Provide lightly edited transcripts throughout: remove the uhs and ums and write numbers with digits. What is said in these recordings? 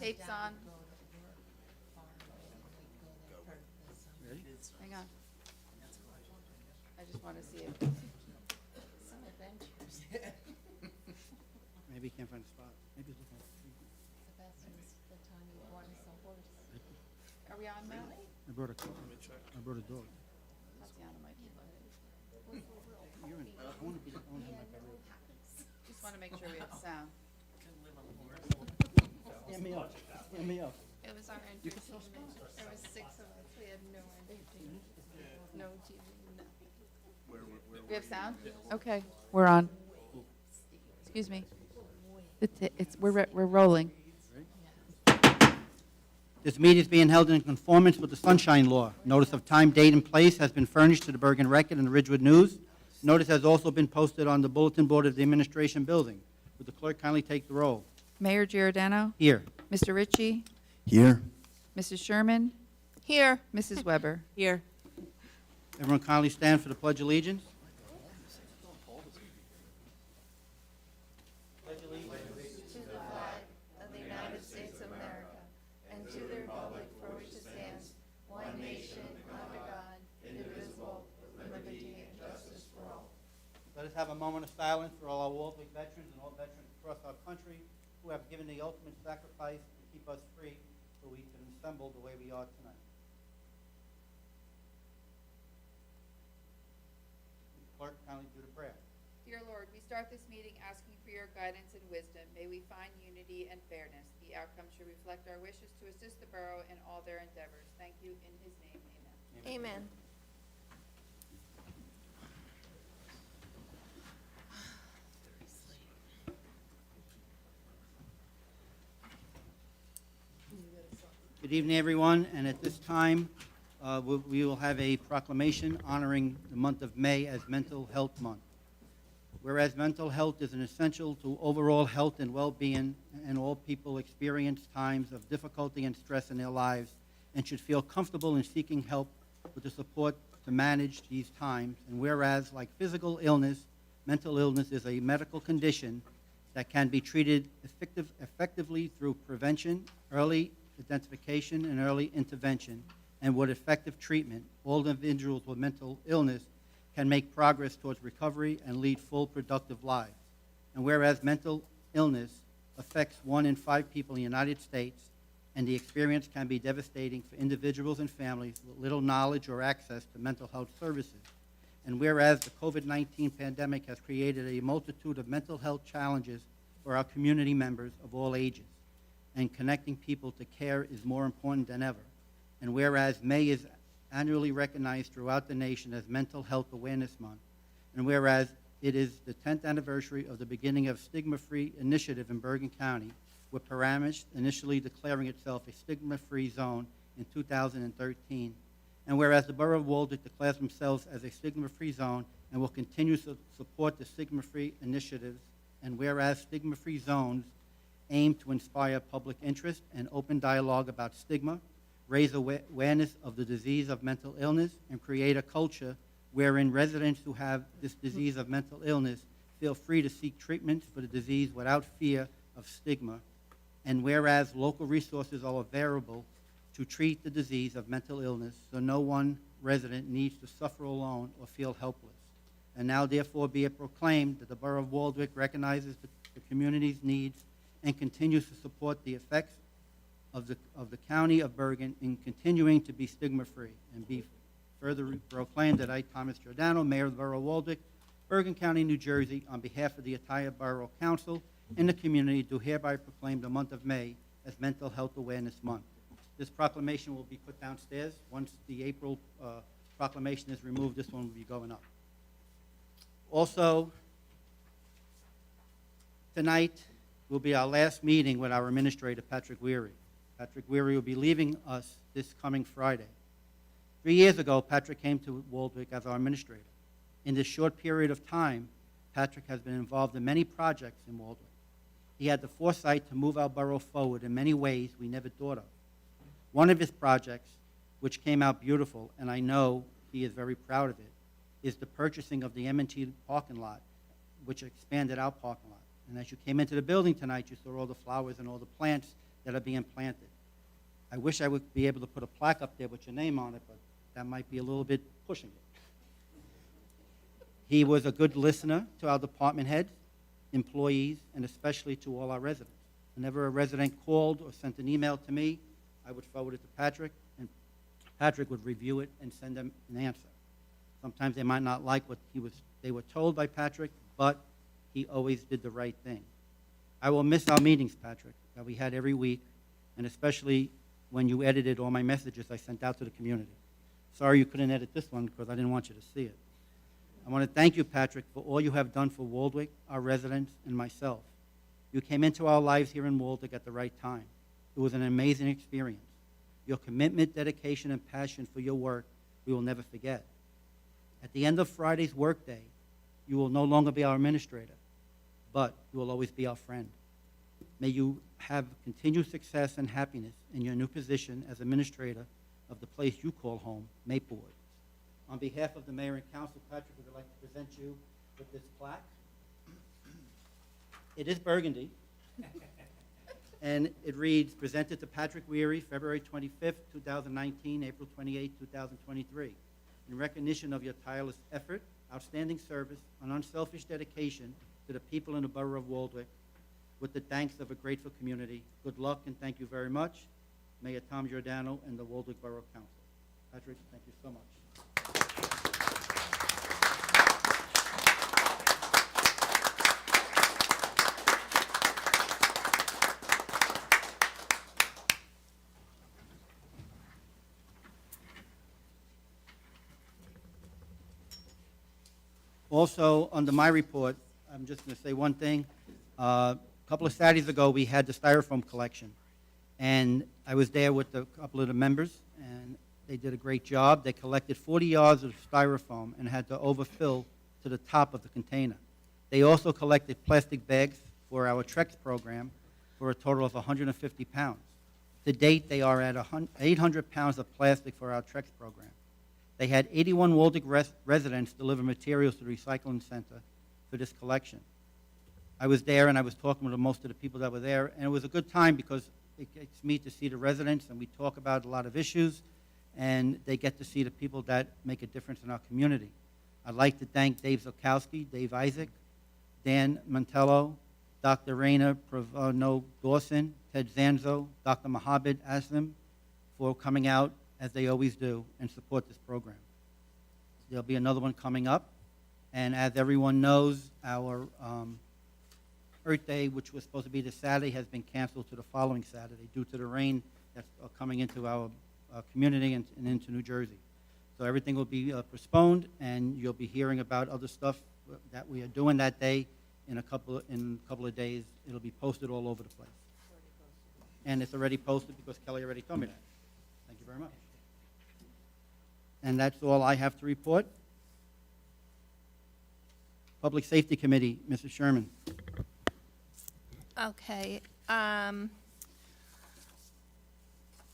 Tape's on. Ready? Hang on. I just want to see it. Some adventures. Maybe he can't find a spot. Maybe he's looking at the tree. The best is the time you want is a horse. Are we on now? I brought a dog. Tatiana might be loaded. You're in. I want to be. I want to have my career. Just want to make sure we have sound. Stand me up. Stand me up. It was our entertainment. There was 6 of us. We had no entertainment. No TV, nothing. We have sound? Okay, we're on. Excuse me. We're rolling. This meeting is being held in conformance with the Sunshine Law. Notice of time, date, and place has been furnished to the Bergen Record and the Ridgewood News. Notice has also been posted on the bulletin board of the Administration Building. Would the clerk kindly take the roll? Mayor Giordano, Here. Mr. Ritchie, Here. Mrs. Sherman. Here. Mrs. Weber. Here. Everyone kindly stand for the Pledge of Allegiance. To the flag of the United States of America and to the republic for which it stands, one nation, under God, indivisible, with liberty and justice for all. Let us have a moment of silence for all our Waldwick veterans and all veterans across our country who have given the ultimate sacrifice to keep us free so we can assemble the way we are tonight. Clerk, kindly do the prayer. Dear Lord, we start this meeting asking for your guidance and wisdom. May we find unity and fairness. The outcome should reflect our wishes to assist the borough in all their endeavors. Thank you in his name. Amen. Amen. Good evening, everyone, and at this time, we will have a proclamation honoring the month of May as Mental Health Month. Whereas mental health is an essential to overall health and well-being, and all people experience times of difficulty and stress in their lives and should feel comfortable in seeking help with the support to manage these times. And whereas, like physical illness, mental illness is a medical condition that can be treated effectively through prevention, early identification, and early intervention. And with effective treatment, all individuals with mental illness can make progress towards recovery and lead full, productive lives. And whereas mental illness affects 1 in 5 people in the United States, and the experience can be devastating for individuals and families with little knowledge or access to mental health services. And whereas the COVID-19 pandemic has created a multitude of mental health challenges for our community members of all ages, and connecting people to care is more important than ever. And whereas May is annually recognized throughout the nation as Mental Health Awareness Month, and whereas it is the 10th anniversary of the beginning of Stigma-Free Initiative in Bergen County, with Paramus initially declaring itself a stigma-free zone in 2013, and whereas the Borough of Waldwick declares themselves as a stigma-free zone and will continue to support the stigma-free initiatives, and whereas stigma-free zones aim to inspire public interest and open dialogue about stigma, raise awareness of the disease of mental illness, and create a culture wherein residents who have this disease of mental illness feel free to seek treatment for the disease without fear of stigma. And whereas local resources are available to treat the disease of mental illness, so no one resident needs to suffer alone or feel helpless. And now therefore be it proclaimed that the Borough of Waldwick recognizes the community's needs and continues to support the effects of the County of Bergen in continuing to be stigma-free, and be further proclaimed that I, Thomas Giordano, Mayor of the Borough of Waldwick, Bergen County, New Jersey, on behalf of the entire Borough Council and the community, do hereby proclaim the month of May as Mental Health Awareness Month. This proclamation will be put downstairs. Once the April proclamation is removed, this one will be going up. Also, tonight will be our last meeting with our administrator, Patrick Weary. Patrick Weary will be leaving us this coming Friday. 3 years ago, Patrick came to Waldwick as our administrator. In this short period of time, Patrick has been involved in many projects in Waldwick. He had the foresight to move our borough forward in many ways we never thought of. One of his projects, which came out beautiful, and I know he is very proud of it, is the purchasing of the M&T parking lot, which expanded our parking lot. And as you came into the building tonight, you saw all the flowers and all the plants that are being planted. I wish I would be able to put a plaque up there with your name on it, but that might be a little bit pushing it. He was a good listener to our department heads, employees, and especially to all our residents. Whenever a resident called or sent an email to me, I would forward it to Patrick, and Patrick would review it and send them an answer. Sometimes they might not like what they were told by Patrick, but he always did the right thing. I will miss our meetings, Patrick, that we had every week, and especially when you edited all my messages I sent out to the community. Sorry you couldn't edit this one because I didn't want you to see it. I want to thank you, Patrick, for all you have done for Waldwick, our residents, and myself. You came into our lives here in Waldwick at the right time. It was an amazing experience. Your commitment, dedication, and passion for your work, we will never forget. At the end of Friday's workday, you will no longer be our administrator, but you will always be our friend. May you have continued success and happiness in your new position as administrator of the place you call home, Maplewood. On behalf of the mayor and council, Patrick would like to present you with this plaque. It is burgundy, and it reads, presented to Patrick Weary, February 25th, 2019, April 28th, 2023. In recognition of your tireless effort, outstanding service, and unselfish dedication to the people in the borough of Waldwick, with the thanks of a grateful community. Good luck and thank you very much. Mayor Tom Giordano and the Waldwick Borough Council. Patrick, thank you so much. Also, under my report, I'm just going to say one thing. A couple of Saturdays ago, we had the styrofoam collection, and I was there with a couple of the members, and they did a great job. They collected 40 yards of styrofoam and had to overfill to the top of the container. They also collected plastic bags for our Trex program for a total of 150 pounds. To date, they are at 800 pounds of plastic for our Trex program. They had 81 Waldwick residents deliver materials to the recycling center for this collection. I was there and I was talking with most of the people that were there, and it was a good time because it gets me to see the residents and we talk about a lot of issues, and they get to see the people that make a difference in our community. I'd like to thank Dave Zukowski, Dave Isaac, Dan Mantello, Dr. Raina Pravano Dawson, Ted Zanzo, Dr. Mohammed Aslam for coming out, as they always do, and support this program. There'll be another one coming up, and as everyone knows, our Earth Day, which was supposed to be this Saturday, has been canceled to the following Saturday due to the rain that's coming into our community and into New Jersey. So everything will be postponed, and you'll be hearing about other stuff that we are doing that day in a couple of days. It'll be posted all over the place. And it's already posted because Kelly already told me that. Thank you very much. And that's all I have to report. Public Safety Committee, Mrs. Sherman. Okay.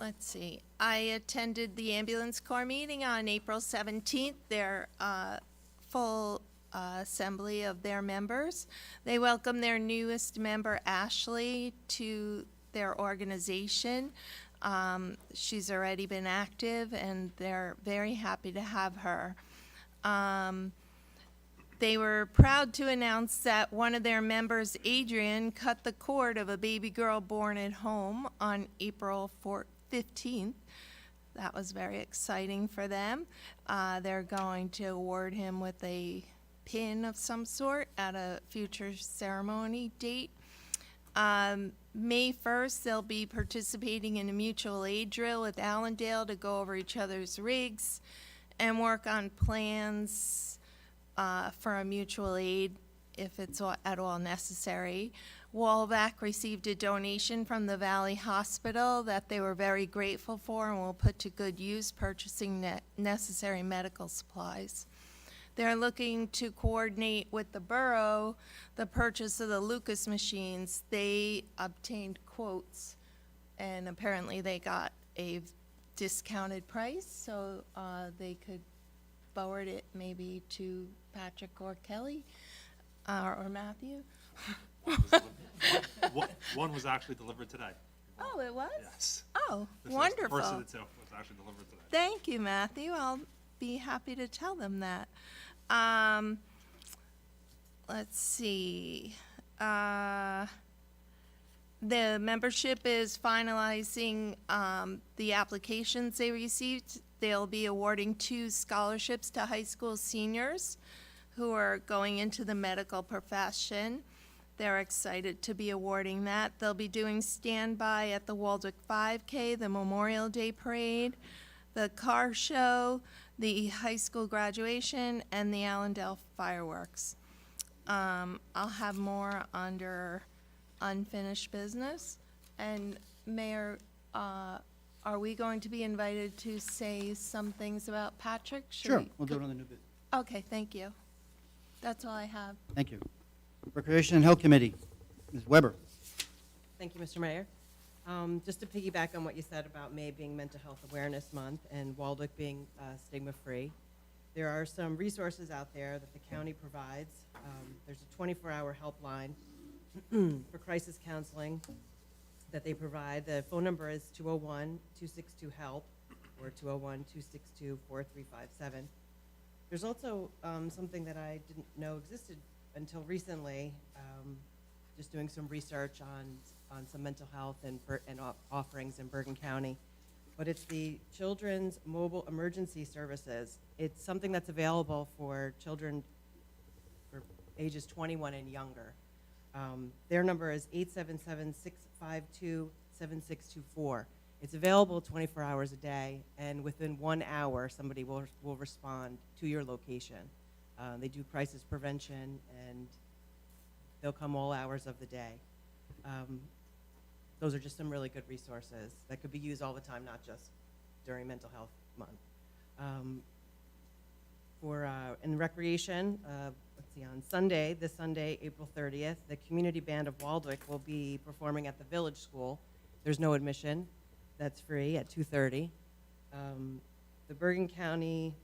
Let's see. I attended the ambulance corps meeting on April 17th, their full assembly of their members. They welcomed their newest member, Ashley, to their organization. She's already been active, and they're very happy to have her. They were proud to announce that one of their members, Adrian, cut the cord of a baby girl born at home on April 15th. That was very exciting for them. They're going to award him with a pin of some sort at a future ceremony date. May 1st, they'll be participating in a mutual aid drill with Allendale to go over each other's rigs and work on plans for a mutual aid if it's at all necessary. Wallback received a donation from the Valley Hospital that they were very grateful for and will put to good use purchasing necessary medical supplies. They're looking to coordinate with the borough the purchase of the Lucas machines. They obtained quotes, and apparently they got a discounted price, so they could forward it maybe to Patrick or Kelly or Matthew. One was actually delivered today. Oh, it was? Yes. Oh, The first wonderful. of the two was actually delivered today. Thank you, Matthew. I'll be happy to tell them that. Let's see. The membership is finalizing the applications they received. They'll be awarding 2 scholarships to high school seniors who are going into the medical profession. They're excited to be awarding that. They'll be doing standby at the Waldwick 5K, the Memorial Day Parade, the car show, the high school graduation, and the Allendale fireworks. I'll have more under unfinished business. And Mayor, are we going to be invited to say some things about Patrick? Should Sure, we- we'll do it on the new business. Okay, thank you. That's all I have. Thank you. Recreation and Health Committee, Ms. Weber. Thank you, Mr. Mayor. Just to piggyback on what you said about May being Mental Health Awareness Month and Waldwick being stigma-free, there are some resources out there that the county provides. There's a 24-hour helpline for crisis counseling that they provide. The phone number is 201-262-HELP or 201-262-4357. There's also something that I didn't know existed until recently, just doing some research on some mental health and offerings in Bergen County. But it's the Children's Mobile Emergency Services. It's something that's available for children for ages 21 and younger. Their number is 877-652-7624. It's available 24 hours a day, and within 1 hour, somebody will respond to your location. They do crisis prevention, and they'll come all hours of the day. Those are just some really good resources that could be used all the time, not just during Mental Health Month. In recreation, let's see, on Sunday, this Sunday, April 30th, the Community Band of Waldwick will be performing at the Village School. There's no admission. That's free at 2:30. The Bergen County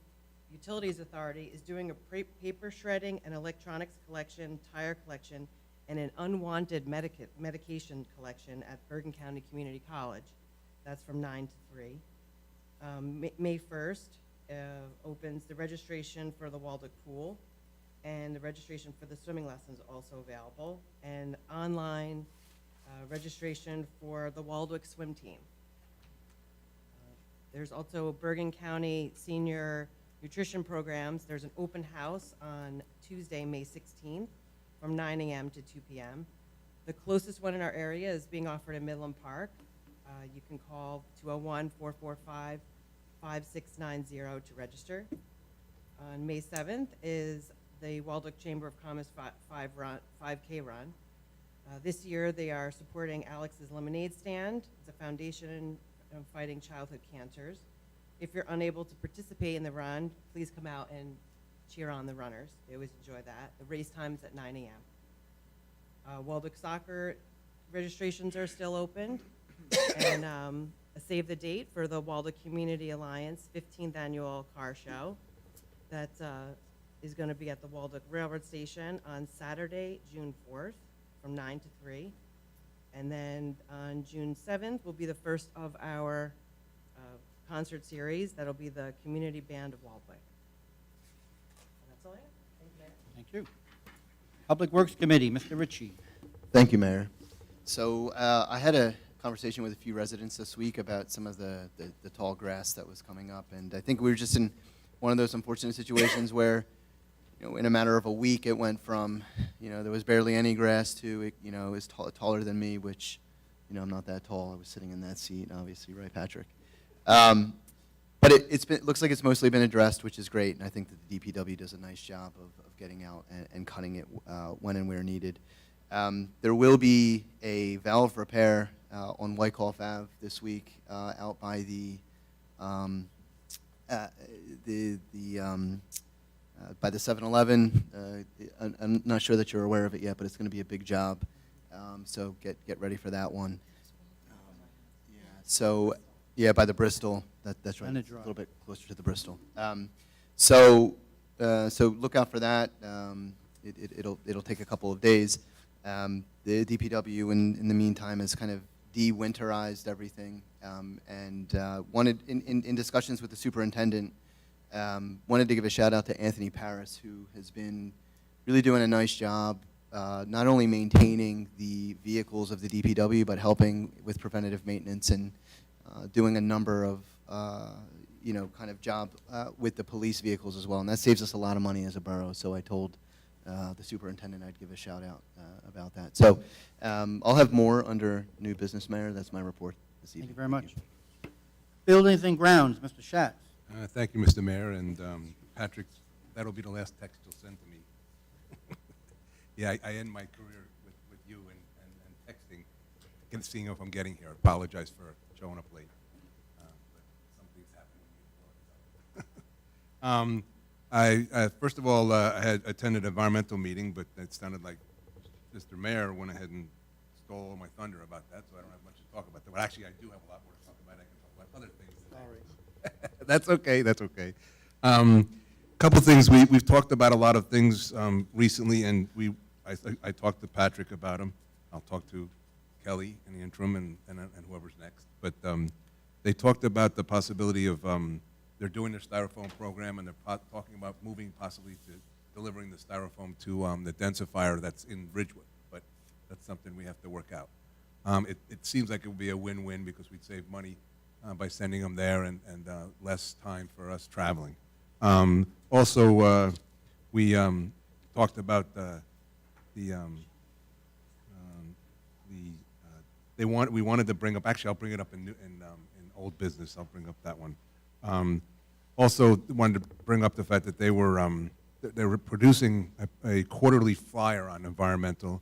Utilities Authority is doing a paper shredding and electronics collection, tire collection, and an unwanted medication collection at Bergen County Community College. That's from 9 to 3. May 1st opens the registration for the Waldwick Pool, and the registration for the swimming lessons also available, and online registration for the Waldwick swim team. There's also Bergen County Senior Nutrition Programs. There's an open house on Tuesday, May 16th from 9 a.m. to 2 p.m. The closest one in our area is being offered in Midland Park. You can call 201-445-5690 to register. On May 7th is the Waldwick Chamber of Commerce 5K run. This year they are supporting Alex's Lemonade Stand. It's a foundation fighting childhood cancers. If you're unable to participate in the run, please come out and cheer on the runners. They always enjoy that. The race time's at 9 a.m. Waldwick soccer registrations are still open. And a save the date for the Waldwick Community Alliance 15th Annual Car Show. That is going to be at the Waldwick Railroad Station on Saturday, June 4th from 9 to 3. And then on June 7th will be the first of our concert series. That'll be the Community Band of Waldwick. And that's all I have. Thank you, Mayor. Thank you. Public Works Committee, Mr. Ritchie. Thank you, Mayor. So I had a conversation with a few residents this week about some of the tall grass that was coming up, and I think we were just in one of those unfortunate situations where, in a matter of a week, it went from, there was barely any grass to, it was taller than me, which, I'm not that tall. I was sitting in that seat, obviously, right, Patrick? But it looks like it's mostly been addressed, which is great, and I think that the DPW does a nice job of getting out and cutting it when and where needed. There will be a valve repair on Wyckoff Ave this week out by by the 7-Eleven. I'm not sure that you're aware of it yet, but it's going to be a big job. So get ready for that one. By the Bristol. That's right. It's a little bit closer to the Bristol. So look out for that. It'll take a couple of days. The DPW in the meantime has kind of de-winterized everything, and wanted, in discussions with the superintendent, wanted to give a shout out to Anthony Paris, who has been really doing a nice job, not only maintaining the vehicles of the DPW, but helping with preventative maintenance and doing a number of, kind of job with the police vehicles as well. And that saves us a lot of money as a borough, so I told the superintendent I'd give a shout out about that. So I'll have more under new business, Mayor. That's my report this evening. Thank you very much. Buildings and grounds, Mr. Schatz. Thank you, Mr. Mayor, and Patrick, that'll be the last text you'll send to me. Yeah, I end my career with you and texting, seeing if I'm getting here. Apologize for showing up late, but something's happening. First of all, I had attended an environmental meeting, but it sounded like Mr. Mayor went ahead and stole all my thunder about that, so I don't have much to talk about. But actually, I do have a lot more to talk about. I can talk about other things. Sorry. That's okay. That's okay. Couple things. We've talked about a lot of things recently, and I talked to Patrick about them. I'll talk to Kelly in the interim and whoever's next. But they talked about the possibility of they're doing their styrofoam program, and they're talking about moving possibly to delivering the styrofoam to the densifier that's in Ridgewood. But that's something we have to work out. It seems like it would be a win-win because we'd save money by sending them there and less time for us traveling. Also, we talked about we wanted to bring up. Actually, I'll bring it up in old business. I'll bring up that one. Also, wanted to bring up the fact that they were producing a quarterly flyer on environmental.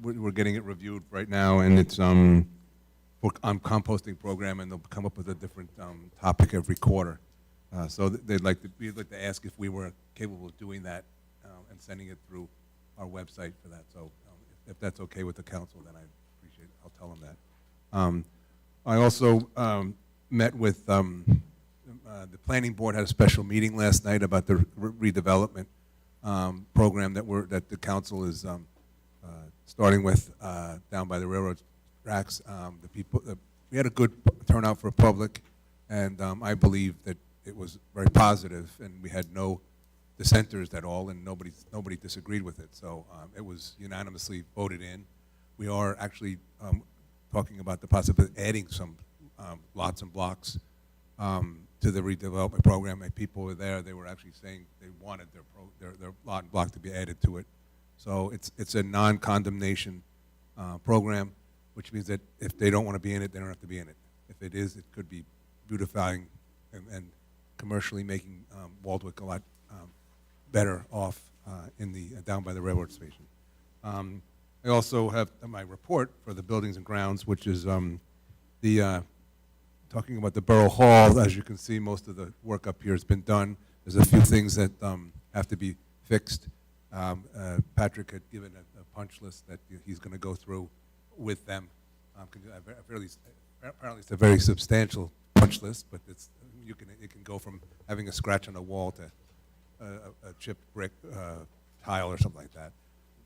We're getting it reviewed right now, and it's on composting program, and they'll come up with a different topic every quarter. So we'd like to ask if we were capable of doing that and sending it through our website for that. So if that's okay with the council, then I appreciate it. I'll tell them that. I also met with the planning board. Had a special meeting last night about the redevelopment program that the council is starting with down by the railroad tracks. We had a good turnout for public, and I believe that it was very positive, and we had no dissenters at all, and nobody disagreed with it. So it was unanimously voted in. We are actually talking about the possibility of adding some lots and blocks to the redevelopment program. And people were there; they were actually saying they wanted their lot and block to be added to it. So it's a non-condemnation program, which means that if they don't want to be in it, they don't have to be in it. If it is, it could be beautifying and commercially making Waldwick a lot better off down by the railroad station. I also have my report for the buildings and grounds, which is talking about the Borough Hall. As you can see, most of the work up here has been done. There's a few things that have to be fixed. Patrick had given a punch list that he's going to go through with them. Apparently, it's a very substantial punch list, but it can go from having a scratch on a wall to a chipped brick tile or something like that.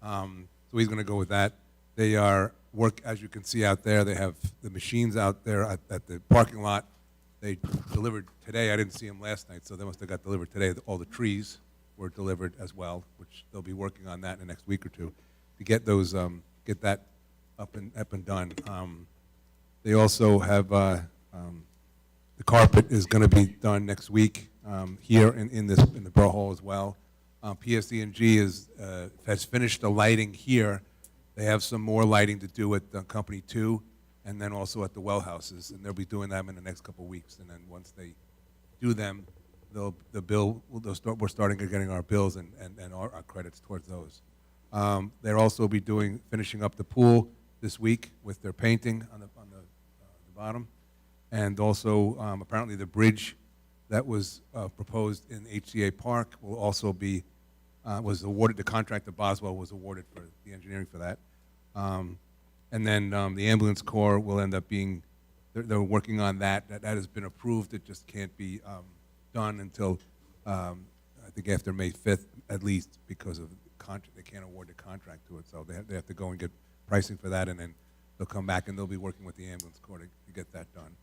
So he's going to go with that. They are as you can see out there. They have the machines out there at the parking lot. They delivered today. I didn't see them last night, so they must have got delivered today. All the trees were delivered as well, which they'll be working on that in the next week or two to get those get that up and done. They also have the carpet is going to be done next week here in the Borough Hall as well. PSE&G has finished the lighting here. They have some more lighting to do at Company 2, and then also at the well houses, and they'll be doing them in the next couple of weeks. And then once they do them, we're starting getting our bills and our credits towards those. They'll also be finishing up the pool this week with their painting on the bottom, and also apparently the bridge that was proposed in HCA Park will also be was awarded. The contract to Boswell was awarded for the engineering for that, and then the ambulance corps will end up being. They're working on that. That has been approved. It just can't be done until I think after May 5th at least, because of the contract. They can't award the contract to it, so they have to go and get pricing for that, and then they'll come back and they'll be working with the ambulance corps to get that done.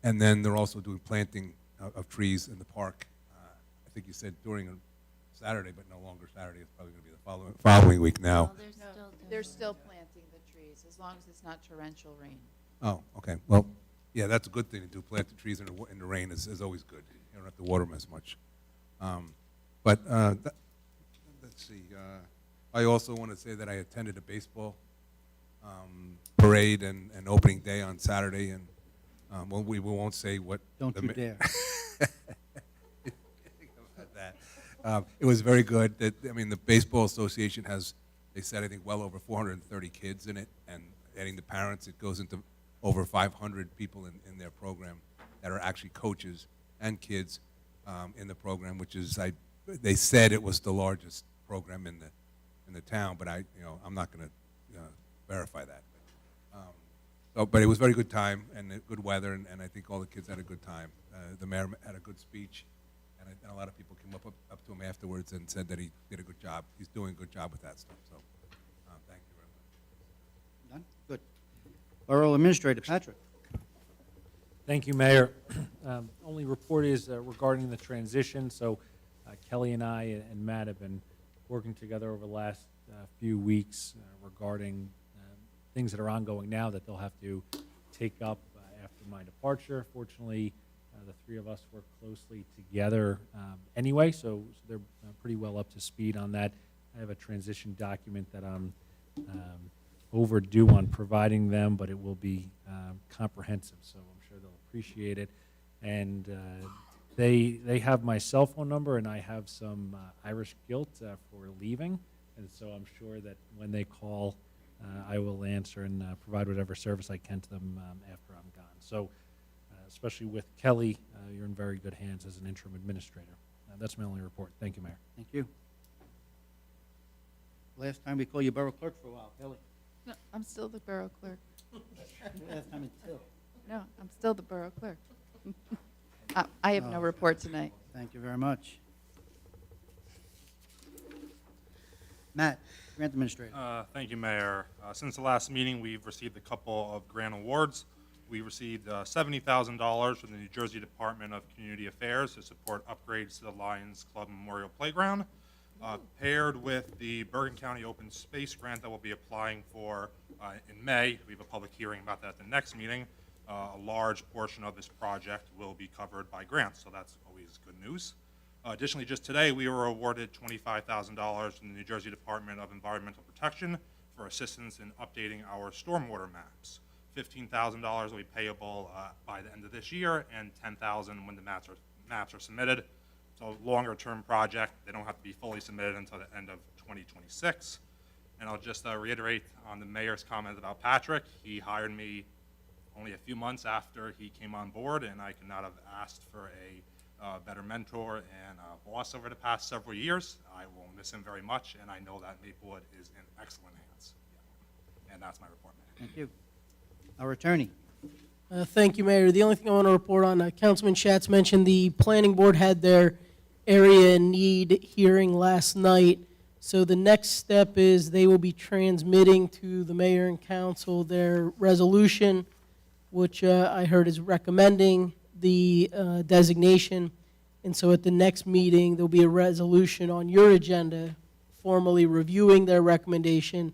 And then they're also doing planting of trees in the park. I think you said during a Saturday, but no longer Saturday. It's probably going to be the following week now. They're still planting the trees, as long as it's not torrential rain. Oh, okay. Well, yeah, that's a good thing to do. Plant the trees in the rain is always good. You don't have to water them as much. Let's see. I also want to say that I attended a baseball parade and opening day on Saturday, and well, we won't say what. Don't you dare. About that. It was very good. I mean, the Baseball Association has, they said, I think, well over 430 kids in it, and adding the parents, it goes into over 500 people in their program that are actually coaches and kids in the program, which is, they said it was the largest program in the town, but I'm not going to verify that. But it was a very good time and good weather, and I think all the kids had a good time. The mayor had a good speech, and a lot of people came up to him afterwards and said that he did a good job. He's doing a good job with that stuff. So, thank you very much. Done? Good. Borough Administrator Patrick. Thank you, Mayor. Only report is regarding the transition. So Kelly and I and Matt have been working together over the last few weeks regarding things that are ongoing now that they'll have to take up after my departure. Fortunately, the three of us work closely together anyway, so they're pretty well up to speed on that. I have a transition document that I'm overdue on providing them, but it will be comprehensive, so I'm sure they'll appreciate it. And they have my cell phone number, and I have some Irish gilt for leaving, and so I'm sure that when they call, I will answer and provide whatever service I can to them after I'm gone. So, especially with Kelly, you're in very good hands as an interim administrator. That's my only report. Thank you, Mayor. Thank you. Last time we called you Borough Clerk for a while, Kelly. No, I'm still the borough clerk. Last time until. No, I'm still the borough clerk. I have no report tonight. Thank you very much. Matt, Grant Administrator. Thank you, Mayor. Since the last meeting, we've received a couple of grant awards. We received $70,000 from the New Jersey Department of Community Affairs to support upgrades to the Lions Club Memorial Playground, paired with the Bergen County Open Space Grant that we'll be applying for in May. We have a public hearing about that at the next meeting. A large portion of this project will be covered by grants, so that's always good news. Additionally, just today, we were awarded $25,000 from the New Jersey Department of Environmental Protection for assistance in updating our stormwater maps. $15,000 will be payable by the end of this year, and $10,000 when the maps are submitted. So longer-term project. They don't have to be fully submitted until the end of 2026. And I'll just reiterate on the mayor's comment about Patrick. He hired me only a few months after he came on board, and I could not have asked for a better mentor and boss over the past several years. I will miss him very much, and I know that Maplewood is in excellent hands. And that's my report, Mayor. Thank you. Our attorney. Thank you, Mayor. The only thing I want to report on, Councilman Schatz mentioned the planning board had their area need hearing last night. So the next step is they will be transmitting to the mayor and council their resolution, which I heard is recommending the designation. And so at the next meeting, there'll be a resolution on your agenda formally reviewing their recommendation,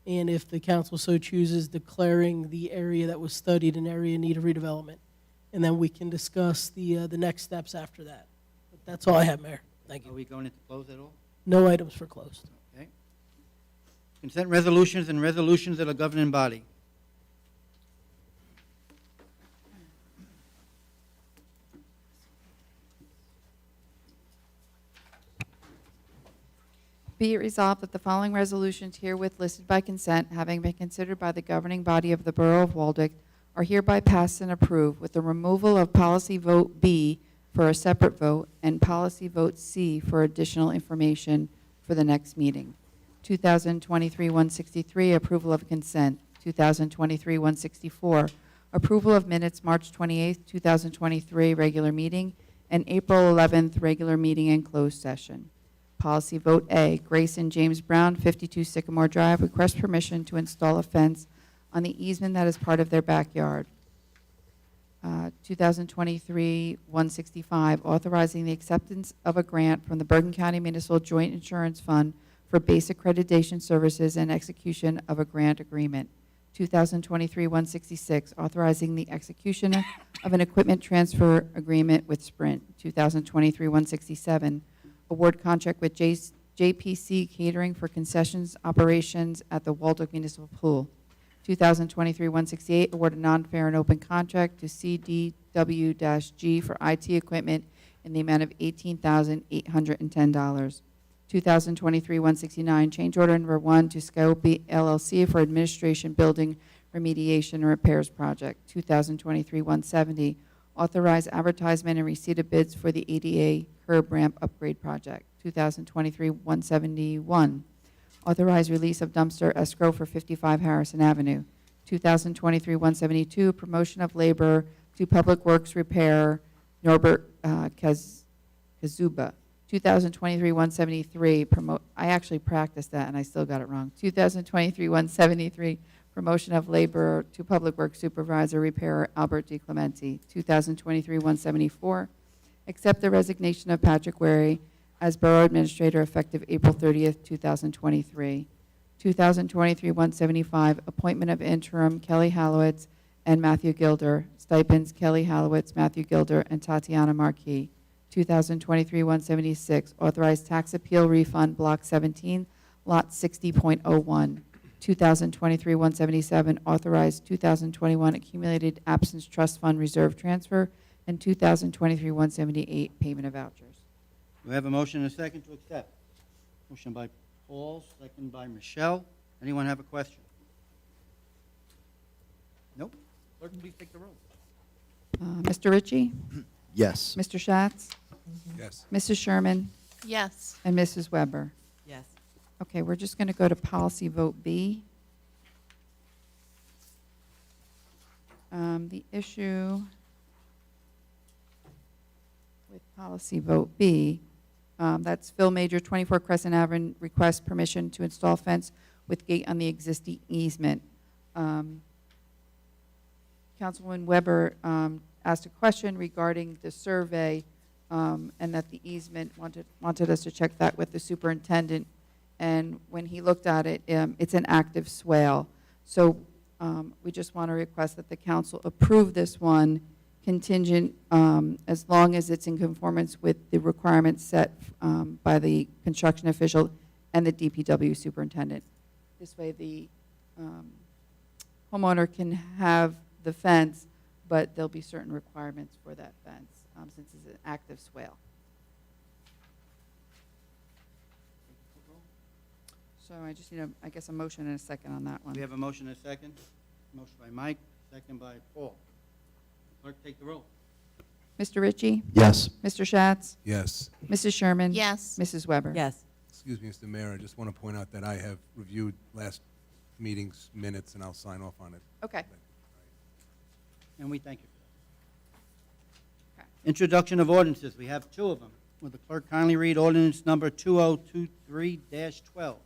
and if the council so chooses, declaring the area that was studied an area in need of redevelopment. And then we can discuss the next steps after that. But that's all I have, Mayor. Thank Are you. we going into close at all? No items for closed. Okay. Consent resolutions and resolutions of the governing body. Be it resolved that the following resolutions herewith listed by consent, having been considered by the governing body of the Borough of Waldeck, are hereby passed and approved with the removal of policy vote B for a separate vote and policy vote C for additional information for the next meeting. 2023-163, approval of consent. 2023-164, approval of minutes March 28, 2023, regular meeting, and April 11th, regular meeting and closed session. Policy Vote A, Grayson James Brown, 52 Sycamore Drive, requests permission to install a fence on the easement that is part of their backyard. 2023-165, authorizing the acceptance of a grant from the Bergen County Municipal Joint Insurance Fund for basic accreditation services and execution of a grant agreement. 2023-166, authorizing the execution of an equipment transfer agreement with Sprint. 2023-167, award contract with JPC Catering for concessions operations at the Waldock Municipal Pool. 2023-168, award a non-fair and open contract to CDW-G for IT equipment in the amount of $18,810. 2023-169, change order number 1 to Scope LLC for administration building remediation and repairs project. 2023-170, authorize advertisement and receipt of bids for the ADA curb ramp upgrade project. 2023-171, authorize release of dumpster escrow for 55 Harrison Avenue. 2023-172, promotion of labor to Public Works Repair, Norbert Kazuba. 2023-173, I actually practiced that and I still got it wrong. 2023-173, promotion of labor to Public Works Supervisor Repairer Albert D. Clementi. 2023-174, accept the resignation of Patrick Wary as Borough Administrator effective April 30th, 2023. 2023-175, appointment of interim Kelly Hallowitz and Matthew Gilder, stipends Kelly Hallowitz, Matthew Gilder, and Tatiana Marquis. 2023-176, authorized tax appeal refund Block 17, Lot 60.01. 2023-177, authorized 2021 accumulated absence trust fund reserve transfer, and 2023-178, payment of vouchers. Do we have a motion and a second to accept? Motion by Paul, second by Michelle. Anyone have a question? Nope. Clerk, please take the roll. Mr. Ritchie? Yes. Mr. Schatz? Yes. Mrs. Sherman? Yes. And Mrs. Weber? Yes. Okay, we're just going to go to Policy Vote B. The issue with Policy Vote B, that's Phil Major, 24 Crescent Avenue, requests permission to install fence with gate on the existing easement. Councilwoman Weber asked a question regarding the survey, and that the easement wanted us to check that with the superintendent. And when he looked at it, it's an active swale. So we just want to request that the council approve this one contingent as long as it's in conformance with the requirements set by the construction official and the DPW superintendent. This way the homeowner can have the fence, but there'll be certain requirements for that fence since it's an active swale. So I just need, I guess, a motion and a second on that one. We have a motion and a second. Motion by Mike, second by Paul. Clerk, take the roll. Mr. Ritchie? Yes. Mr. Schatz? Yes. Mrs. Sherman? Yes. Mrs. Weber? Yes. Excuse me, Mr. Mayor, I just want to point out that I have reviewed last meeting's minutes, and I'll sign off on it. Okay. And we thank you for that. Okay. Introduction of ordinances. We have two of them. Will the clerk kindly read ordinance number 2023-12?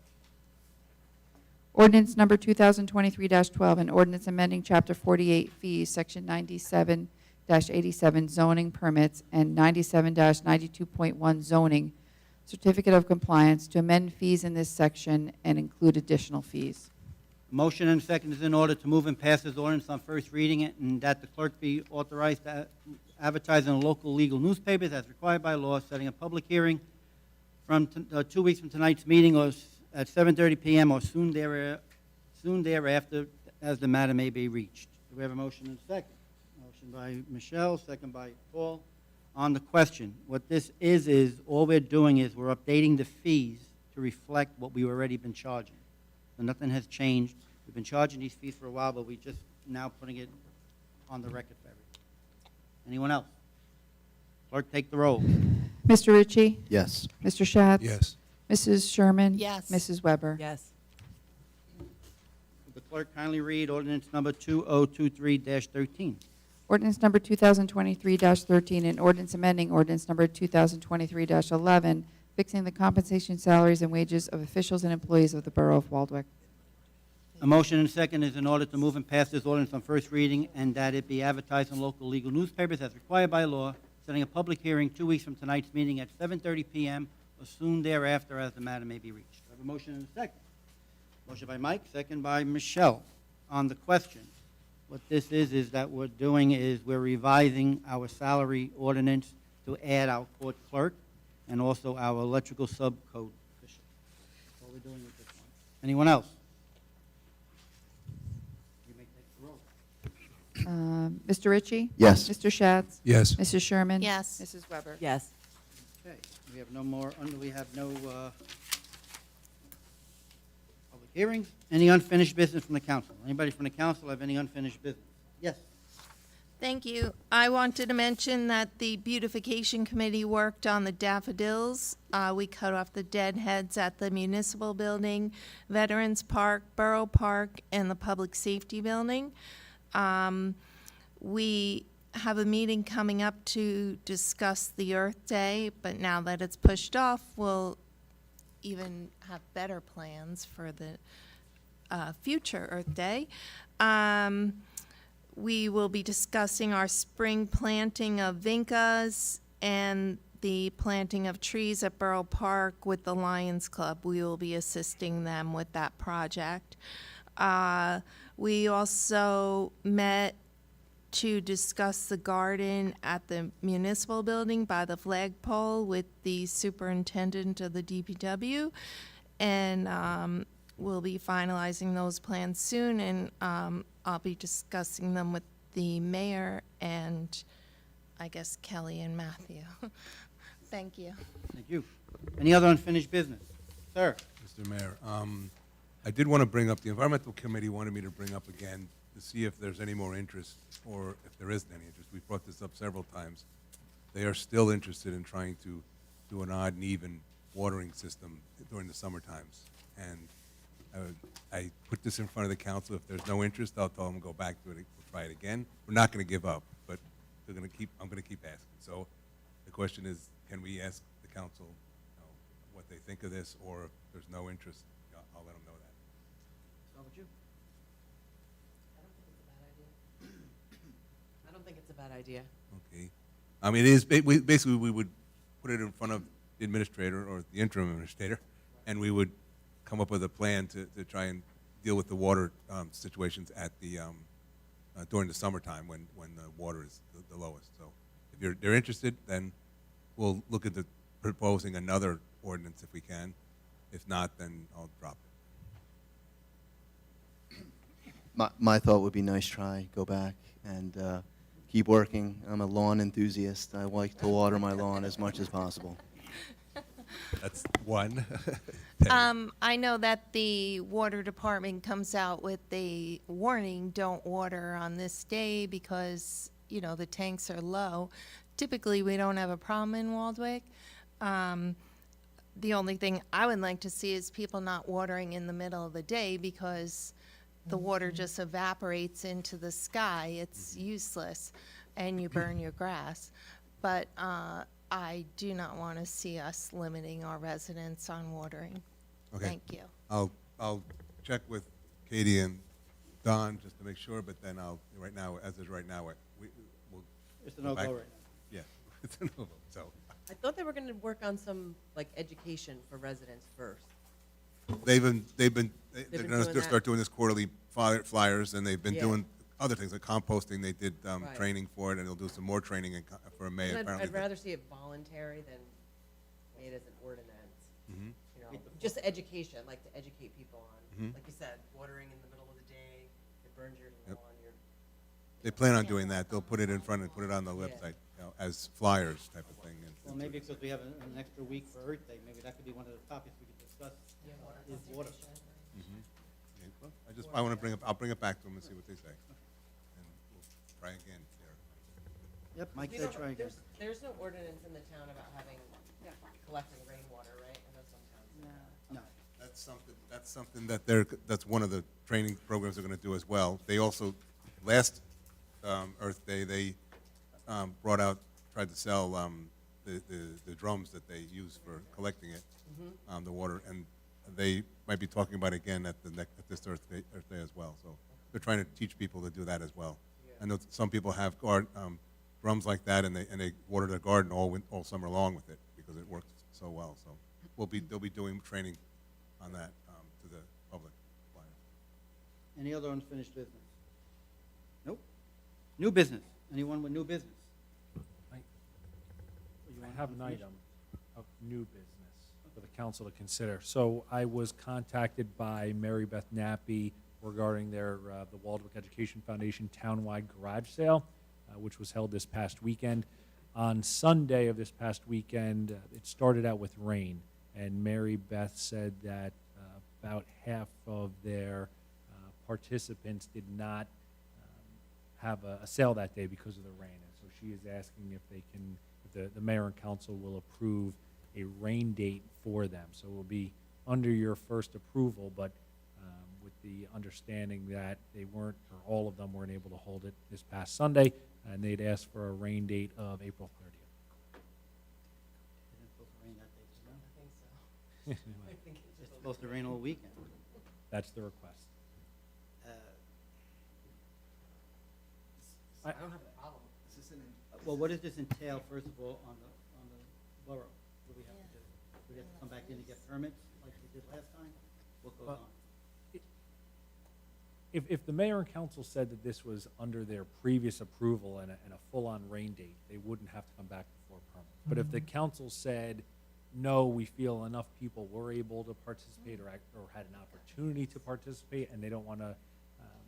Ordinance number 2023-12, an ordinance amending Chapter 48 fees, Section 97-87 zoning permits and 97-92.1 zoning certificate of compliance to amend fees in this section and include additional fees. Motion and second is in order to move and pass this ordinance on first reading and that the clerk be authorized to advertise in the local legal newspapers as required by law, setting a public hearing from 2 weeks from tonight's meeting or at 7:30 p.m. or soon thereafter as the matter may be reached. Do we have a motion and a second? Motion by Michelle, second by Paul. On the question, what this is all we're doing is we're updating the fees to reflect what we've already been charging. So nothing has changed. We've been charging these fees for a while, but we're just now putting it on the record for everyone. Anyone else? Clerk, take the roll. Mr. Ritchie? Yes. Mr. Schatz? Yes. Mrs. Sherman? Yes. Mrs. Weber? Yes. Will the clerk kindly read ordinance number 2023-13? Ordinance number 2023-13, an ordinance amending ordinance number 2023-11, fixing the compensation, salaries, and wages of officials and employees of the Borough of Waldwick. A motion and a second is in order to move and pass this ordinance on first reading and that it be advertised in local legal newspapers as required by law, setting a public hearing 2 weeks from tonight's meeting at 7:30 p.m. or soon thereafter as the matter may be reached. I have a motion and a second. Motion by Mike, second by Michelle. On the question, what this is that we're doing is we're revising our salary ordinance to add our court clerk and also our electrical subcode official. That's all we're doing with this one. Anyone else? You may take the roll. Mr. Ritchie? Yes. Mr. Schatz? Yes. Mrs. Sherman? Yes. Mrs. Weber? Yes. Okay, we have no more, we have no public hearings. Any unfinished business from the council? Anybody from the council have any unfinished business? Yes. Thank you. I wanted to mention that the beautification committee worked on the daffodils. We cut off the dead heads at the municipal building, Veterans Park, Borough Park, and the Public Safety Building. We have a meeting coming up to discuss the Earth Day, but now that it's pushed off, we'll even have better plans for the future Earth Day. We will be discussing our spring planting of vincas and the planting of trees at Borough Park with the Lions Club. We will be assisting them with that project. We also met to discuss the garden at the municipal building by the flagpole with the superintendent of the DPW. And we'll be finalizing those plans soon, and I'll be discussing them with the mayor and, I guess, Kelly and Matthew. Thank you. Thank you. Any other unfinished business? Sir? Mr. Mayor, I did want to bring up, the Environmental Committee wanted me to bring up again to see if there's any more interest, or if there isn't any interest. We've brought this up several times. They are still interested in trying to do an odd and even watering system during the summer times. And I put this in front of the council. If there's no interest, I'll tell them to go back to it and we'll try it again. We're not going to give up, but I'm going to keep asking. So the question is, can we ask the council what they think of this, or if there's no interest, I'll let them know that. Start with you. I don't think it's a bad idea. Okay. I mean, basically, we would put it in front of the administrator or the interim administrator, and we would come up with a plan to try and deal with the water situations at the during the summertime when the water is the lowest. So if they're interested, then we'll look at proposing another ordinance if we can. If not, then I'll drop it. My thought would be nice try, go back and keep working. I'm a lawn enthusiast. I like to water my lawn as much as possible. That's one. I know that the water department comes out with a warning, don't water on this day because, you know, the tanks are low. Typically, we don't have a problem in Waldwick. The only thing I would like to see is people not watering in the middle of the day because the water just evaporates into the sky. It's useless, and you burn your grass. But I do not want to see us limiting our residents on watering. Okay. Thank you. I'll check with Katie and Don just to make sure, but then right now, we'll. It's a go no-go back. right now. Yeah, it's a no-go, so. I thought they were going to work on some, like, education for residents first. They're been gonna doing that? start doing this quarterly flyers, and they've been Yeah. doing other things like composting. They did Right. training for it, and they'll do some more training for May And apparently. I'd rather see it voluntary than made as an ordinance. Mhm. You know, just education, like to educate people on, Mhm. like you said, watering in the middle of the day, it burns your Yep. lawn, your. They plan on doing that. They'll put it in front and put it on the Yeah. website, as flyers type of thing. Well, maybe because we have an extra week for Earth Day, maybe that could be one of the topics we could discuss, is water. Okay, well, I want to I'll bring it back to them and see what they say. And we'll try again there. Yep, Mike You said know, try again. there's no ordinance in the town about having, collecting rainwater, right? I know some towns. No. That's something that's one of the training programs they're going to do as well. They also, last Earth Day, they tried to sell the drums that they use for collecting it, the water, and they might be talking about it again at this Earth Day as well. So they're trying to teach people to do that as well. I know some people have drums like that, and they water their garden all summer long with it because it works so well. So they'll be doing training on that to the public. Any other unfinished business? Nope. New business. Anyone with new business? I You I want have an unfinished? item of new business for the council to consider. So I was contacted by Mary Beth Nappy regarding the Waldwick Education Foundation townwide garage sale, which was held this past weekend. On Sunday of this past weekend, it started out with rain, and Mary Beth said that about half of their participants did not have a sale that day because of the rain. And so she is asking if the mayor and council will approve a rain date for them. So it will be under your first approval, but with the understanding that they weren't, or all of them weren't able to hold it this past Sunday, and they'd asked for a rain date of April 30th. Isn't it supposed to rain that day, too, no? I think so. I think it's It's supposed to rain all weekend. That's the request. I don't have a problem. Well, what does this entail, first of all, on the borough? What do we have to do? Do we have to come back in and get permits like we did last time? What goes Well, on? If the mayor and council said that this was under their previous approval and a full-on rain date, they wouldn't have to come back before permits. But if the council said, no, we feel enough people were able to participate or had an opportunity to participate, and they don't want to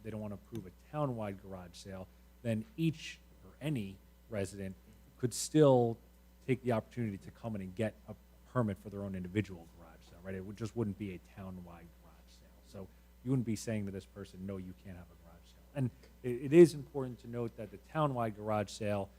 approve a townwide garage sale, then each or any resident could still take the opportunity to come in and get a permit for their own individual garage sale, right? It just wouldn't be a townwide garage sale. So you wouldn't be saying to this person, no, you can't have a garage sale. And it is important to note that the townwide garage sale,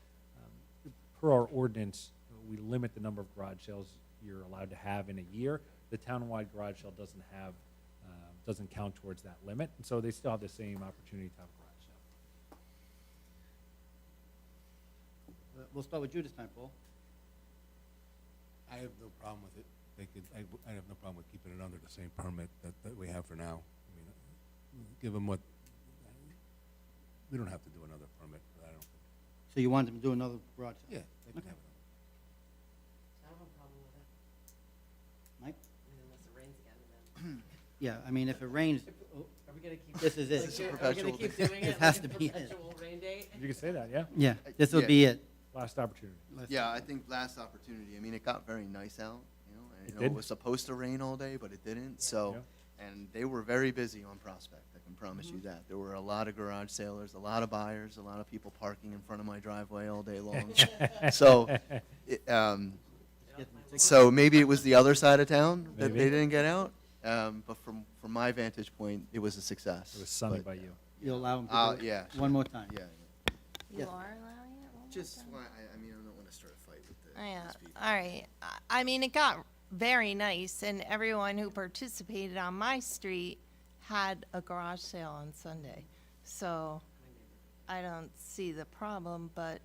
per our ordinance, we limit the number of garage sales you're allowed to have in a year. The townwide garage sale doesn't count towards that limit, and so they still have the same opportunity to have a garage sale. We'll start with you this time, Paul. I have no problem with it. I have no problem with keeping it under the same permit that we have for now. I mean, give them what, we don't have to do another permit for that, I don't think. So you want them to do another garage sale? Yeah, they can Okay. have it. I don't have a problem with it. Mike? I mean, unless it rains again, and then. Yeah, I mean, if it rains, Are we gonna keep? this is it. It's a Are we perpetual gonna keep thing. doing It it? has like to a be it. Perpetual rain date? You can say that, yeah? Yeah, this will Yeah. be it. Last opportunity. Yeah, I think last opportunity. I mean, it got very nice out. It It did? was supposed to rain all day, but it didn't. So, and they were very busy on Prospect. I can promise you that. There were a lot of garage sailors, a lot of buyers, a lot of people parking in front of my driveway all day long. So, so maybe it was the other side of town that Maybe. they didn't get out. But from my vantage point, it was a success. It was sunny But, by you. You'll allow them to do it? yeah. One more time. Yeah. You Yes. are allowing it one more Just time? why I mean, I don't want to start a fight with Yeah, these people. all right. I mean, it got very nice, and everyone who participated on my street had a garage sale on Sunday. So I don't see the problem, but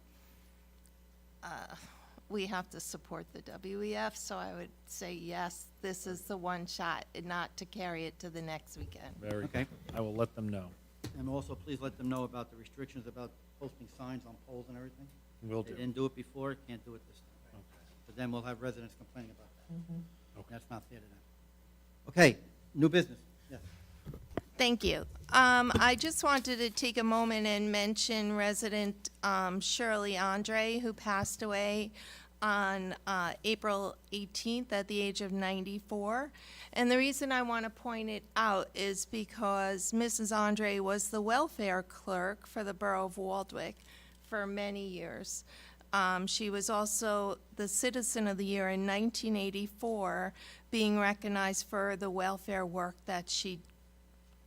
we have to support the WEF, so I would say, yes, this is the one shot, and not to carry it to the next weekend. Very Okay. good. I will let them know. And also, please let them know about the restrictions about posting signs on poles and everything. Will They do. didn't do it before, can't do it this time. Okay. But then we'll have residents complaining about that. Okay. That's not fair to them. Okay, new business, yes. Thank you. I just wanted to take a moment and mention resident Shirley Andre, who passed away on April 18th at the age of 94. And the reason I want to point it out is because Mrs. Andre was the welfare clerk for the Borough of Waldwick for many years. She was also the Citizen of the Year in 1984, being recognized for the welfare work that she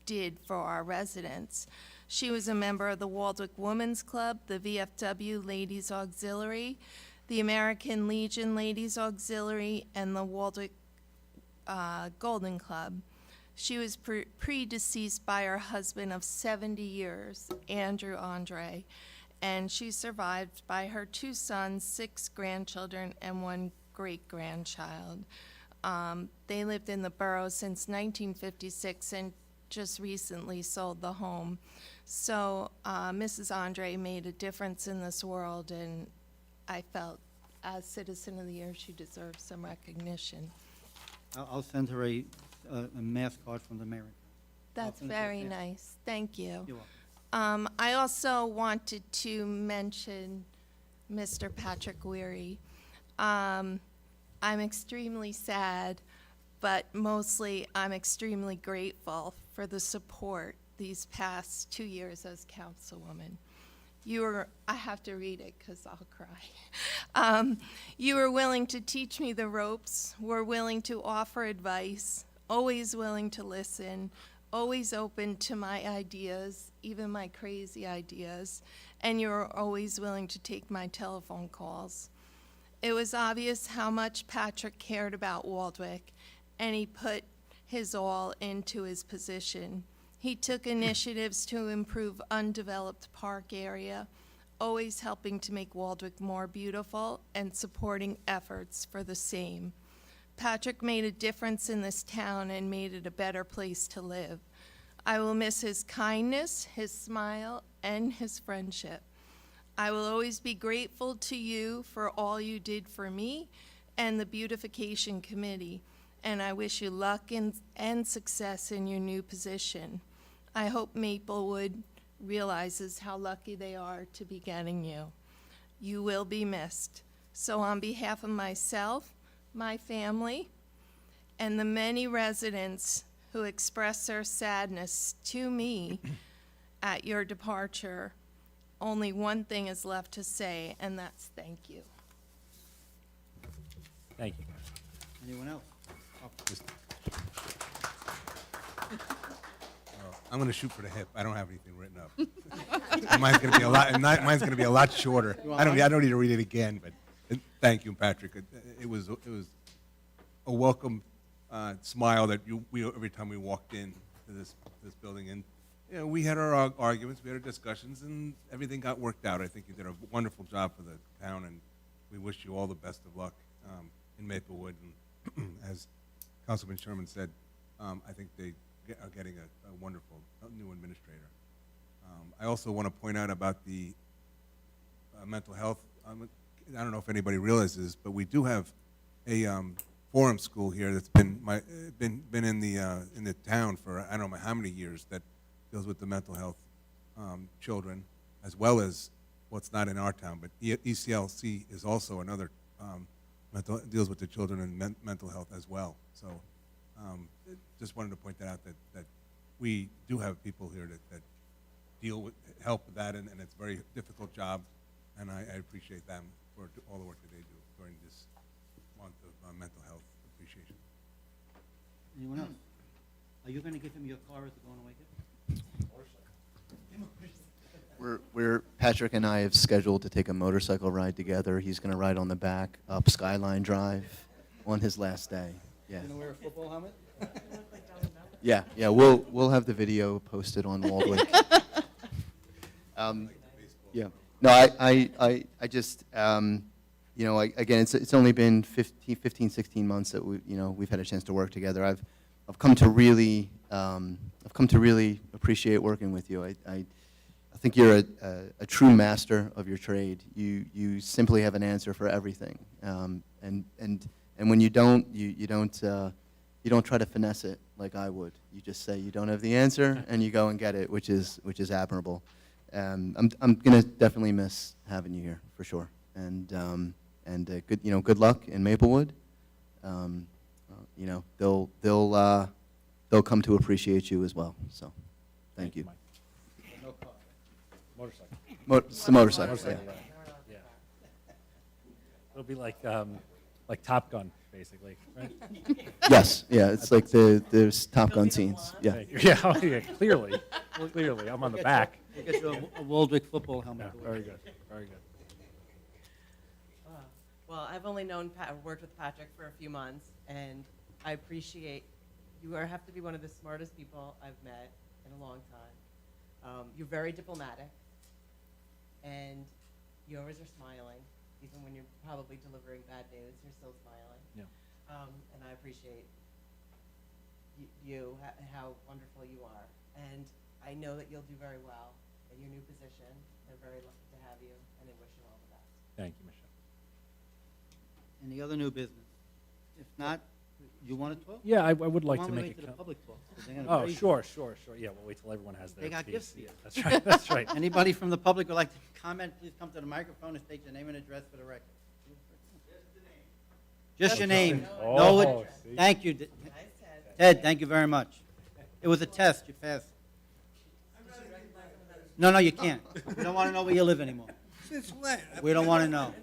did for our residents. She was a member of the Waldwick Women's Club, the VFW Ladies Auxiliary, the American Legion Ladies Auxiliary, and the Waldwick Golden Club. She was predeceased by her husband of 70 years, Andrew Andre, and she's survived by her 2 sons, 6 grandchildren, and 1 great-grandchild. They lived in the borough since 1956 and just recently sold the home. So Mrs. Andre made a difference in this world, and I felt as Citizen of the Year, she deserves some recognition. I'll send her a mass card from the mayor. That's send it, very yeah. nice. Thank you. You're welcome. I also wanted to mention Mr. Patrick Weary. I'm extremely sad, but mostly I'm extremely grateful for the support these past 2 years as councilwoman. I have to read it because I'll cry. You were willing to teach me the ropes, were willing to offer advice, always willing to listen, always open to my ideas, even my crazy ideas, and you were always willing to take my telephone calls. It was obvious how much Patrick cared about Waldwick, and he put his all into his position. He took initiatives to improve undeveloped park area, always helping to make Waldwick more beautiful and supporting efforts for the same. Patrick made a difference in this town and made it a better place to live. I will miss his kindness, his smile, and his friendship. I will always be grateful to you for all you did for me and the Beautification Committee, and I wish you luck and success in your new position. I hope Maplewood realizes how lucky they are to be getting you. You will be missed. So on behalf of myself, my family, and the many residents who express their sadness to me at your departure, only one thing is left to say, and that's thank you. Thank you. Anyone else? I'm going to shoot for the hip. I don't have anything written up. Mine's going to be a lot. Mine's going to be a lot shorter. I don't need to read it again. But thank you, Patrick. It was a welcome smile that we every time we walked in to this building. And you know, we had our arguments, we had our discussions, and everything got worked out. I think you did a wonderful job for the town, and we wish you all the best of luck in Maplewood. And as Councilman Sherman said, I think they are getting a wonderful new administrator. I also want to point out about the mental health. I don't know if anybody realizes, but we do have a forum school here that's been in the town for I don't know how many years that deals with the mental health children, as well as what's not in our town. But ECLC is also another deals with the children and mental health as well. So just wanted to point that out that we do have people here that deal with help with that, and it's a very difficult job, and I appreciate them for all the work that they do during this month of mental health appreciation. Anyone else? Are you going to give him your car as a going away gift? Patrick and I have scheduled to take a motorcycle ride together. He's going to ride on the back up Skyline Drive on his last day. Yeah. Going to wear a football helmet? Yeah. We'll have the video posted on Waldwick. Yeah. No, I just again, it's only been 15, 16 months that we've had a chance to work together. I've come to really appreciate working with you. I think you're a true master of your trade. You simply have an answer for everything, and when you don't, you don't try to finesse it like I would. You just say you don't have the answer, and you go and get it, which is admirable. I'm gonna definitely miss having you here for sure, and good luck in Maplewood. They'll come to appreciate you as well. So, thank you. Mike. Motorcycle. It's the motorcycle. Yeah. Yeah. It'll be like Top Gun, basically, right? Yes. Yeah. It's like there's Top Gun scenes. Yeah. Yeah, clearly. Clearly. I'm on the back. We'll get you a Waldwick football helmet. Yeah, very good. Very good. Well, I've only worked with Patrick for a few months, and I appreciate you have to be one of the smartest people I've met in a long time. You're very diplomatic, and you always are smiling, even when you're probably delivering bad news, you're still smiling. Yeah. And I appreciate you, how wonderful you are. And I know that you'll do very well in your new position. They're very lucky to have you, and I wish you all the best. Thank you, Michelle. Any other new business? If not, you want to talk? Yeah, I would like Why to don't we make wait a till the comment. public talk? 'Cause they're gonna Oh, praise you. sure. Yeah, we'll wait till everyone has their They got piece. gifts for you. Yeah, that's right, that's right. Anybody from the public would like to comment, please come to the microphone and state your name and address for the record. Just your name. No, Oh, it- see? thank you. Nice, Ted. Ted, thank you very much. It was a test, you passed. No, you can't. We don't want to know where you live anymore. Since when? We don't want to know.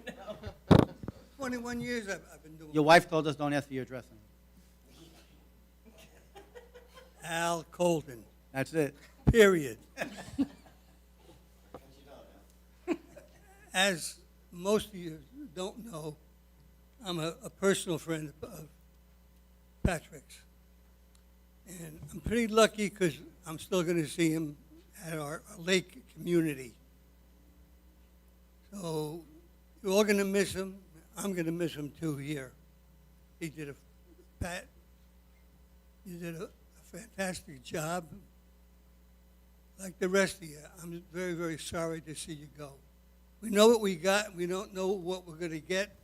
21 years I've been doing Your wife told us don't ask for your address anymore. Al Colton, That's it. period. As most of you don't know, I'm a personal friend of Patrick's. And I'm pretty lucky because I'm still going to see him at our lake community. So you're all going to miss him. I'm going to miss him too here. He did Pat, you did a fantastic job. Like the rest of you, I'm very, very sorry to see you go. We know what we got. We don't know what we're going to get.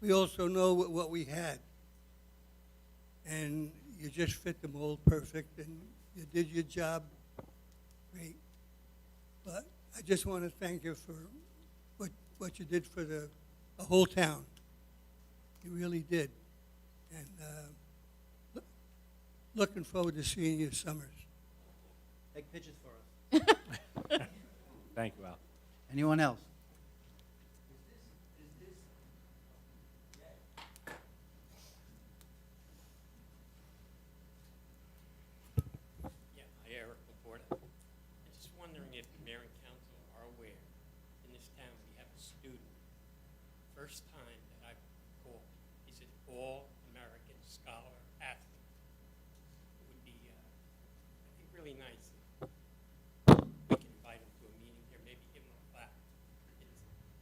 We also know what we had. And you just fit the mold perfect, and you did your job great. But I just want to thank you for what you did for the whole town. You really did. And looking forward to seeing you summers. Take pictures for us. Thank you, Al. Anyone else? Yeah, hi, Eric Laporta. I'm just wondering if the mayor and council are aware, in this town, we have a student, first time that I've called. He's an all-American scholar athlete. It would be, I think, really nice if we can invite him to a meeting here, maybe give him a plaque.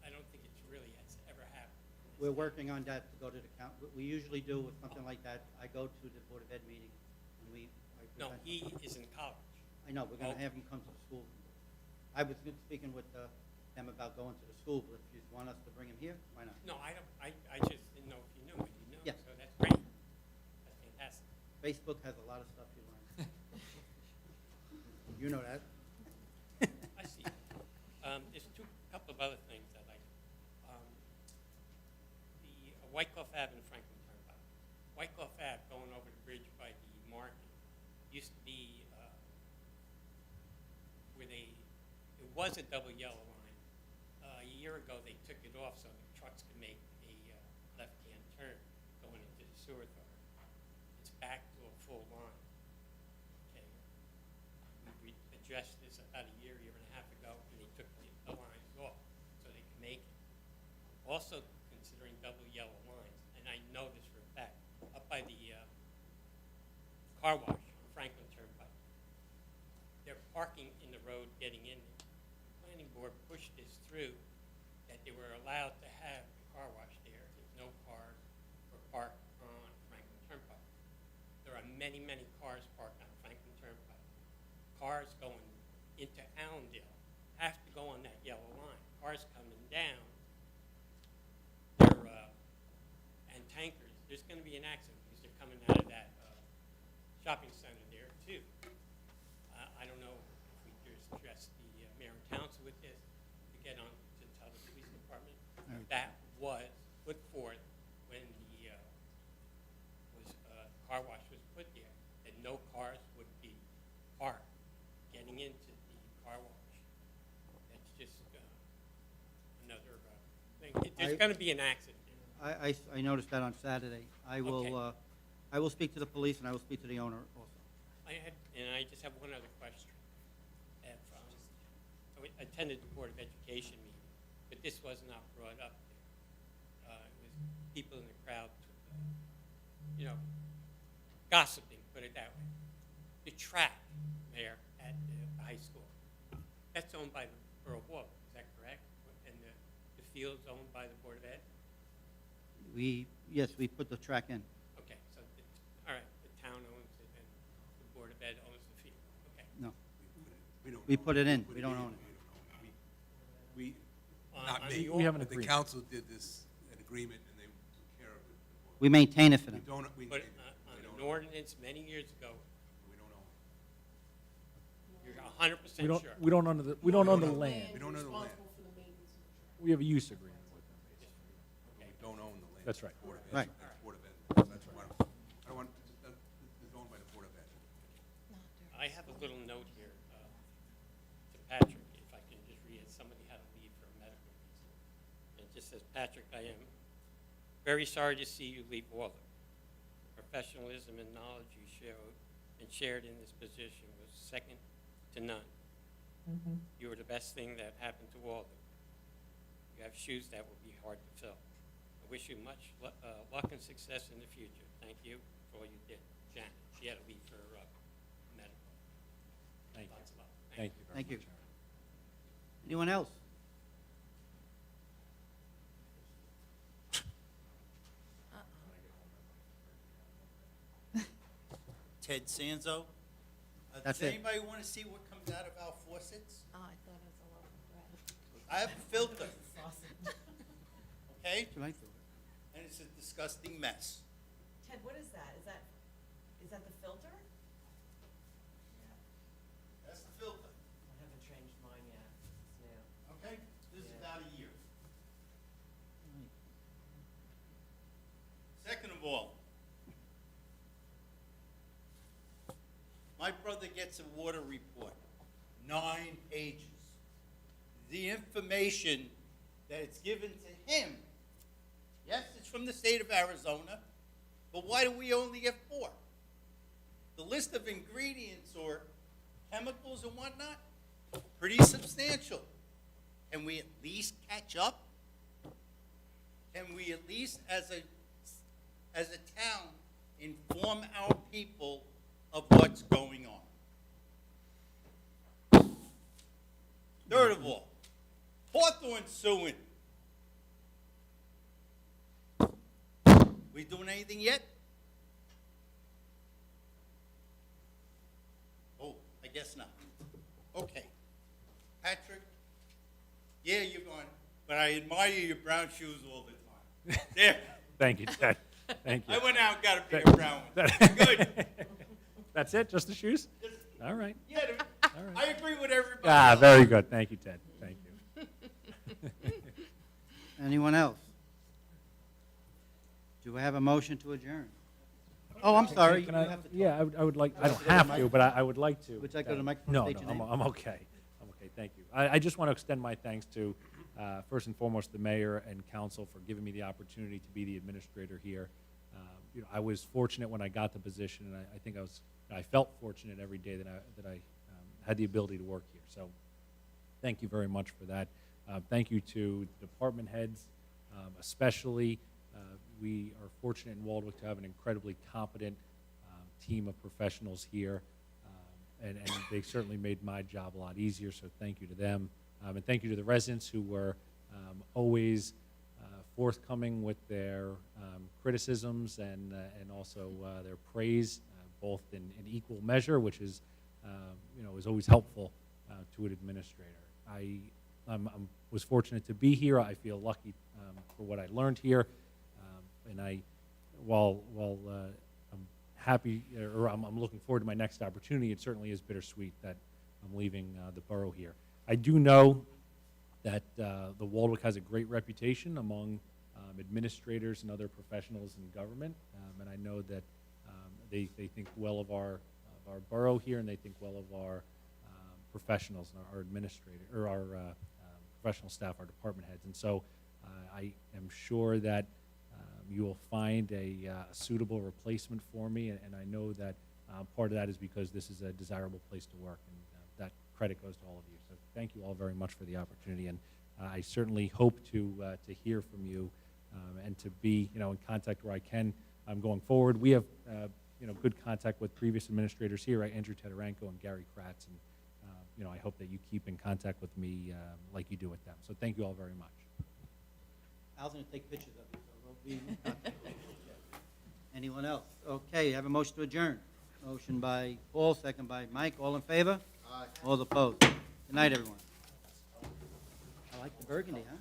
I don't think it's really has ever happened. in this We're town. working on that to go to the count. We usually do with something like that. I go to the Board of Ed meeting, and I No, present- he is in college. I know, we're gonna Oh. have him come to the school. I was speaking with them about going to the school, but if you want us to bring him here, why not? No, I don't, I just didn't know if you knew, but you know, Yeah. so that's great. That's fantastic. Facebook has a lot of stuff you learn. You know that. I see. There's couple of other things I like. The Wyckoff Ave and Franklin Turnpike. Wyckoff Ave going over the bridge by the market used to be where it was a double yellow line. A year ago, they took it off so the trucks could make a left-hand turn going into the sewer authority. It's back to a full line. Okay. We addressed this about a year and a half ago, and they took the lines off so they could make it. Also considering double yellow lines, and I know this for a fact, up by the car wash on Franklin Turnpike. They're parking in the road getting in there. The planning board pushed this through that they were allowed to have the car wash there if no cars were parked on Franklin Turnpike. There are many, many cars parked on Franklin Turnpike. Cars going into Allendale have to go on that yellow line. Cars coming down, and tankers, there's going to be an accident because they're coming out of that shopping center there too. I don't know if we just address the mayor and council with this to get on to tell the police department. That was put forth when the car wash was put there, that no cars would be parked getting into the car wash. That's just another thing. There's going to be an accident there. I noticed that on Saturday. I will speak to the police, and I will speak to the owner also. I just have one other question. I attended the Board of Education meeting, but this was not brought up there. It was people in the crowd, gossiping, put it that way. The track there at the high school, that's owned by the Borough Hall, is that correct? field's owned by the Board of Ed? Yes, we put the track in. Okay, so, all right, the town owns it and the Board of Ed owns the field, okay. No. We put it in, we don't own it. We, On- not on me. your- We have an But the agreement. council did this, an agreement, and they took care of it. We maintain it for We them. don't, we, But we on don't an ordinance many years ago, we don't own you're 100% We don't, sure. we don't own the, we don't own the land. We don't own the land. We have a use agreement with them. We don't own the land. That's right. Board of Ed. Right. That's Board of Ed. That's why, I don't want, it's owned by the Board of Ed. I have a little note here to Patrick, if I can just read it. Somebody had to leave for a medical reason. It just says, Patrick, I am very sorry to see you leave Walden. The professionalism and knowledge you showed and shared in this position was second to none. You were the best thing that happened to Walden. You have shoes that will be hard to fill. I wish you much luck and success in the future. Thank you for all you did. Janet, she had to leave for medical. Thank you. Lots of luck. Thank you very Thank you. much. Anyone else? Ted Sanzo. That's Does it. anybody want to see what comes out of our faucets? Oh, I thought it was a loaf of bread. I have a filter, okay? What you like to? And it's a disgusting mess. Ted, what is that? Is that the filter? That's the filter, I haven't changed mine yet. It's new. okay? This is about a year. Second of all, my brother gets a water report, 9 pages. The information that it's given to him, yes, it's from the state of Arizona, but why do we only get 4? The list of ingredients or chemicals and whatnot, pretty substantial. Can we at least catch up? Can we at least, as a town, inform our people of what's going on? Third of all, Hawthorne suing. We doing anything yet? Oh, I guess not. Okay. Patrick, yeah, you're going, but I admire your brown shoes all the time. There. Thank you, Ted. Thank you. I went out and got a pair of brown ones. Good. That's it? Just the shoes? All right. Yeah, All right. I agree with everybody. Ah, else. very good. Thank you, Ted. Thank you. Anyone else? Do I have a motion to adjourn? Oh, I'm sorry. Can You I, have to talk. yeah, I would like, I don't have to, but I would like to. Would you like to go to the microphone, No, state no, your name? I'm okay. I'm okay, thank you. I just want to extend my thanks to, first and foremost, the mayor and council for giving me the opportunity to be the administrator here. You know, I was fortunate when I got the position, and I think I felt fortunate every day that I had the ability to work here. So thank you very much for that. Thank you to department heads, especially. We are fortunate in Waldwick to have an incredibly competent team of professionals here, and they certainly made my job a lot easier, so thank you to them. And thank you to the residents who were always forthcoming with their criticisms and also their praise, both in equal measure, which is, is always helpful to an administrator. I was fortunate to be here. I feel lucky for what I learned here, and while I'm happy, or I'm looking forward to my next opportunity, it certainly is bittersweet that I'm leaving the borough here. I do know that the Waldwick has a great reputation among administrators and other professionals in government, and I know that they think well of our borough here, and they think well of our professionals and our administrator or our professional staff, our department heads, and so I am sure that you will find a suitable replacement for me, and I know that part of that is because this is a desirable place to work, and that credit goes to all of you. So thank you all very much for the opportunity, and I certainly hope to hear from you and to be in contact where I can going forward. We have good contact with previous administrators here, right? Andrew Tedorenko and Gary Kratz, and I hope that you keep in contact with me like you do with them. So thank you all very much. Al's gonna take pictures of you, so we'll be. Anyone else? Okay, have a motion to adjourn. Motion by Paul, second by Mike. All in favor? Aye. All opposed? Good night, everyone. I like the burgundy, huh?